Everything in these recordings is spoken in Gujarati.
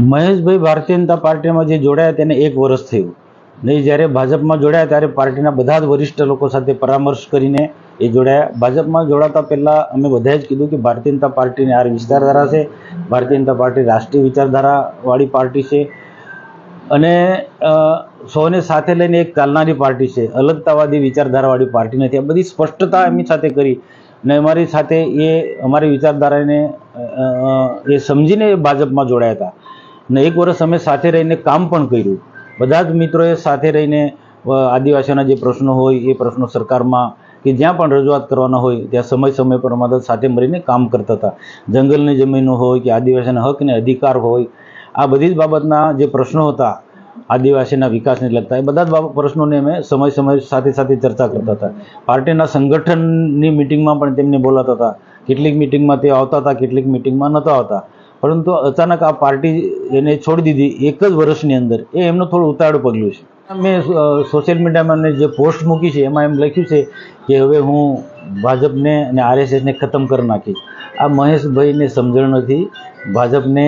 મહેશભાઈ ભારતીય જનતા પાર્ટીમાં જે જોડાયા તેને 1 વર્ષ થયું નહીં. જ્યારે ભાજપમાં જોડાયા ત્યારે પાર્ટીના બધા જ વરિષ્ઠ લોકો સાથે પરામર્શ કરીને એ જોડાયા. ભાજપમાં જોડાતા પહેલાં અમે બધાએ જ કીધું કે ભારતીય જનતા પાર્ટીની આ વિચારધારા છે, ભારતીય જનતા પાર્ટી રાષ્ટ્રીય વિચારધારાવાળી પાર્ટી છે અને સૌને સાથે લઈને એક ચાલનારી પાર્ટી છે, અલગતાવાદી વિચારધારાવાળી પાર્ટી નથી. આ બધી સ્પષ્ટતા એમની સાથે કરી ને અમારી સાથે એ અમારી વિચારધારાને એ સમજીને ભાજપમાં જોડાયા હતા ને 1 વર્ષ અમે સાથે રહીને કામ પણ કર્યું. બધા જ મિત્રોએ સાથે રહીને આદિવાસીઓના જે પ્રશ્નો હોય એ પ્રશ્નો સરકારમાં કે જ્યાં પણ રજૂઆત કરવાના હોય ત્યાં સમય પર અમારા સાથે મળીને કામ કરતા હતા. જંગલની જમીનો હોય કે આદિવાસીના હક ને અધિકાર હોય, આ બધી જ બાબતના જે પ્રશ્નો હતા આદિવાસીના વિકાસને લગતા, એ બધા જ પ્રશ્નોને અમે સમય સાથે ચર્ચા કરતા હતા. પાર્ટીના સંગઠનની મિટિંગમાં પણ તેમને બોલાતા હતા. કેટલીક મિટિંગમાં તે આવતા હતા, કેટલીક મિટિંગમાં નહોતા આવતા. પરંતુ અચાનક આ પાર્ટી એને છોડી દીધી 1 જ વર્ષની અંદર. એ એમનું થોડું ઉતાવળું પગલું છે. મેં સોશિયલ મીડિયામાં જે પોસ્ટ મૂકી છે એમાં એમ લખ્યું છે કે હવે હું ભાજપને અને RSSને ખતમ કરી નાખીશ. આ મહેશભાઈને સમજણ નથી. ભાજપને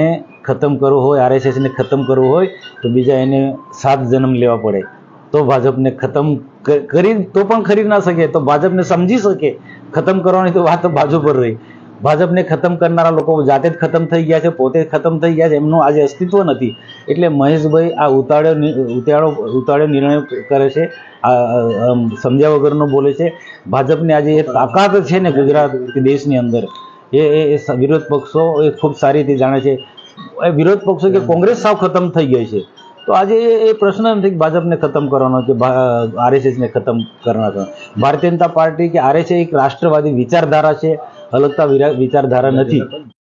ખતમ કરવું હોય, RSSને ખતમ કરવું હોય તો બીજા એને 7 જન્મ લેવા પડે તો ભાજપને ખતમ કરી તો પણ ખરી ના શકે, તો ભાજપને સમજી શકે. ખતમ કરવાની તો વાત બાજુ પર રહી. ભાજપને ખતમ કરનારા લોકો જાતે જ ખતમ થઈ ગયા છે, પોતે ખતમ થઈ ગયા છે, એમનું આજે અસ્તિત્વ નથી. એટલે મહેશભાઈ આ ઉતાળ્યો નિર્ણય કરે છે, સમજ્યા વગરનો બોલે છે. ભાજપને આજે એ તાકાત છે ને ગુજરાત દેશની અંદર, એ વિરોધ પક્ષો એ ખૂબ સારી રીતે જાણે છે. એ વિરોધ પક્ષો કે કોંગ્રેસ સાવ ખતમ થઈ ગઈ છે. તો આજે એ પ્રશ્ન નથી કે ભાજપને ખતમ કરવાનો કે RSSને ખતમ કરવાનો. ભારતીય જનતા પાર્ટી કે RSS એક રાષ્ટ્રવાદી વિચારધારા છે, અલગતા વિચારધારા નથી.